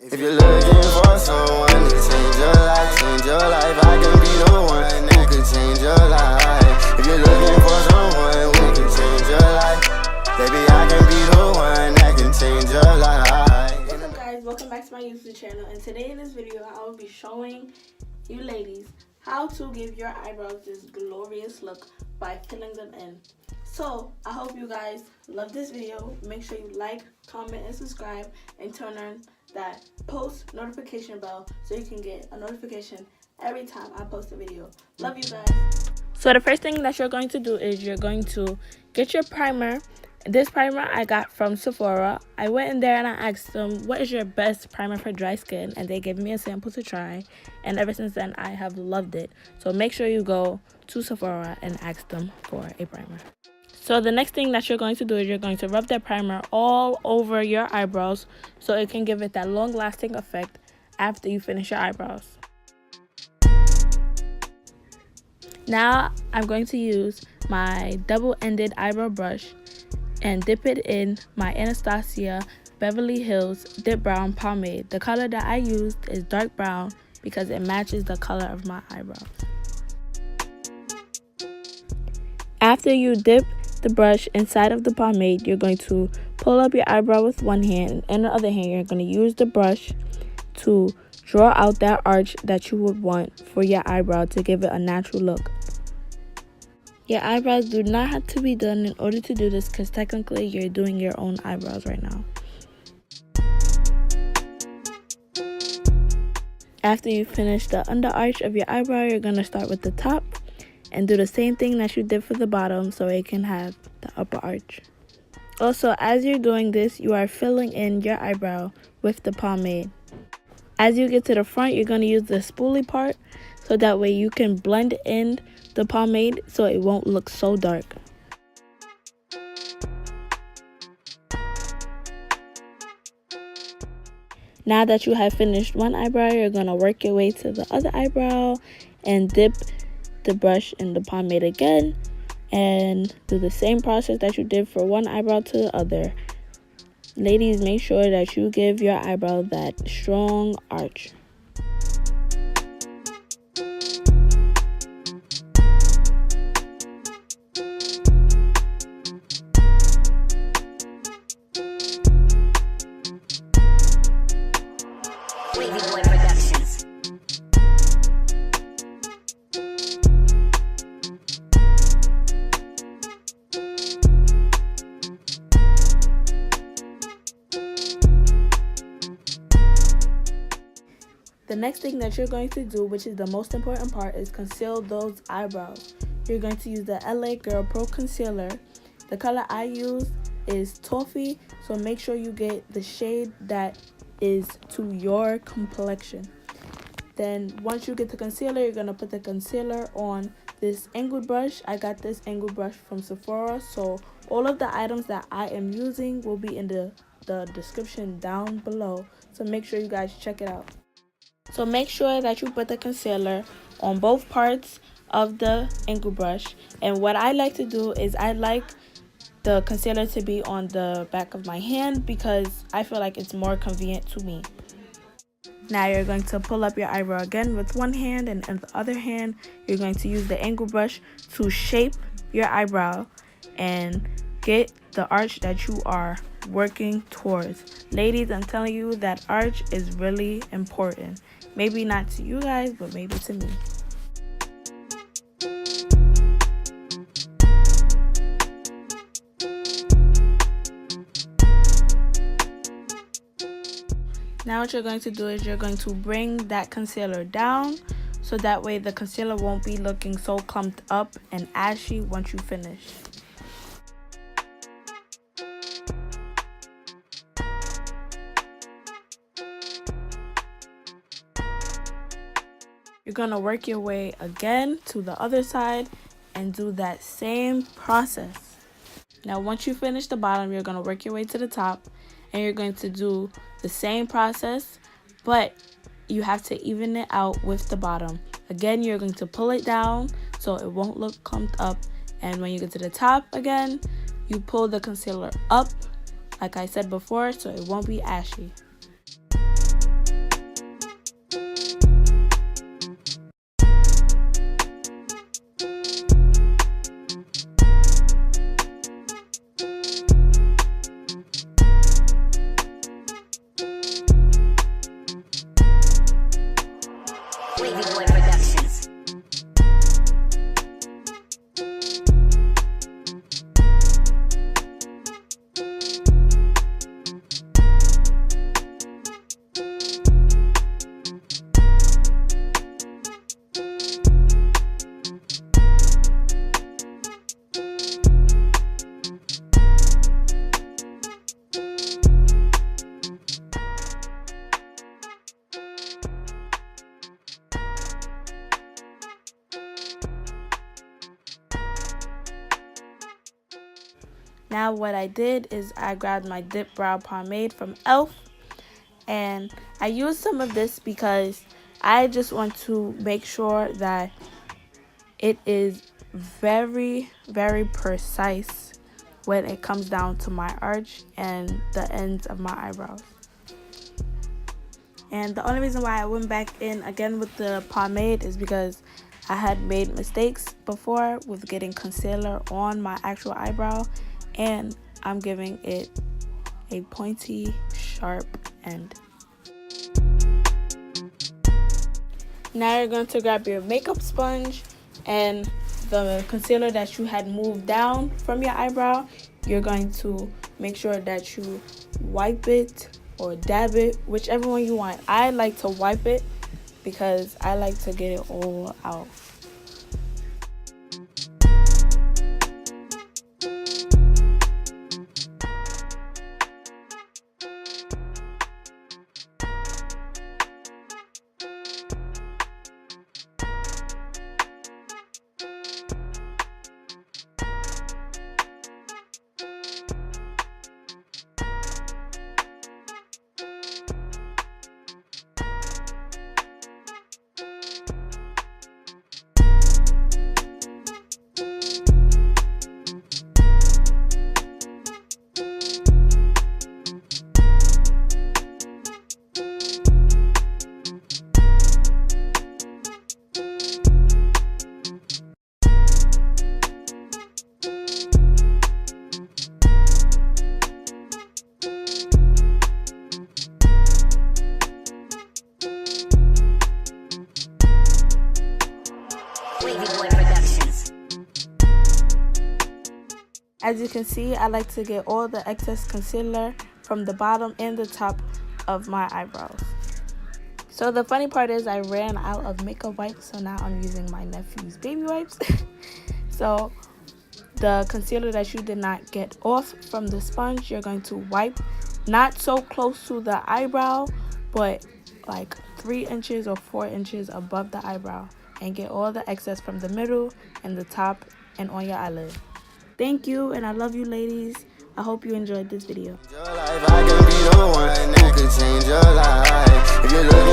If you're looking for someone to change your life, I can be the one that could change your life. If you're looking for someone who can change your life, baby, I can be the one that can change your life. What's up, guys? Welcome back to my YouTube channel, and today in this video I will be showing you ladies how to give your eyebrows this glorious look by filling them in. So I hope you guys love this video. Make sure you like, comment, and subscribe, and turn on that post notification bell so you can get a notification every time I post a video. Love you guys. So the first thing that you're going to do is you're going to get your primer. This primer I got from Sephora. I went in there and I asked them, what is your best primer for dry skin? And they gave me a sample to try. And ever since then, I have loved it. So make sure you go to Sephora and ask them for a primer. So the next thing that you're going to do is you're going to rub that primer all over your eyebrows so it can give it that long-lasting effect after you finish your eyebrows. Now I'm going to use my double-ended eyebrow brush and dip it in my Anastasia Beverly Hills Dipbrow Pomade. The color that I used is dark brown because it matches the color of my eyebrows. After you dip the brush inside of the pomade, you're going to pull up your eyebrow with one hand, and in the other hand you're going to use the brush to draw out that arch that you would want for your eyebrow to give it a natural look. Your eyebrows do not have to be done in order to do this because technically you're doing your own eyebrows right now. After you finish the under arch of your eyebrow, you're going to start with the top and do the same thing that you did for the bottom so it can have the upper arch. Also, as you're doing this, you are filling in your eyebrow with the pomade. As you get to the front, you're going to use the spoolie part so that way you can blend in the pomade so it won't look so dark. Now that you have finished one eyebrow, you're going to work your way to the other eyebrow and dip the brush in the pomade again and do the same process that you did for one eyebrow to the other. Ladies, make sure that you give your eyebrow that strong arch. The next thing that you're going to do, which is the most important part, is conceal those eyebrows. You're going to use the LA Girl Pro Concealer. The color I use is Toffee, so make sure you get the shade that is to your complexion. Then once you get the concealer, you're going to put the concealer on this angled brush. I got this angled brush from Sephora, so all of the items that I am using will be in the description down below, so make sure you guys check it out. So make sure that you put the concealer on both parts of the angled brush. And what I like to do is I like the concealer to be on the back of my hand because I feel like it's more convenient to me. Now you're going to pull up your eyebrow again with one hand, and in the other hand you're going to use the angled brush to shape your eyebrow and get the arch that you are working towards. Ladies, I'm telling you that arch is really important. Maybe not to you guys, but maybe to me. Now what you're going to do is you're going to bring that concealer down so that way the concealer won't be looking so clumped up and ashy once you finish. You're going to work your way again to the other side and do that same process. Now once you finish the bottom, you're going to work your way to the top and you're going to do the same process, but you have to even it out with the bottom. Again, you're going to pull it down so it won't look clumped up, and when you get to the top again, you pull the concealer up like I said before so it won't be ashy. Now what I did is I grabbed my Dipbrow Pomade from e.l.f. and I used some of this because I just want to make sure that it is very, very precise when it comes down to my arch and the ends of my eyebrows. And the only reason why I went back in again with the pomade is because I had made mistakes before with getting concealer on my actual eyebrow, and I'm giving it a pointy, sharp end. Now you're going to grab your makeup sponge and the concealer that you had moved down from your eyebrow. You're going to make sure that you wipe it or dab it, whichever one you want. I like to wipe it because I like to get it all out. As you can see, I like to get all the excess concealer from the bottom and the top of my eyebrows. So the funny part is I ran out of makeup wipes, so now I'm using my nephew's baby wipes. So the concealer that you did not get off from the sponge, you're going to wipe not so close to the eyebrow, but like 3 inches or 4 inches above the eyebrow, and get all the excess from the middle and the top and on your eyelid. Thank you, and I love you, ladies. I hope you enjoyed this video. Your life, I can be the one that could change your life. If you're looking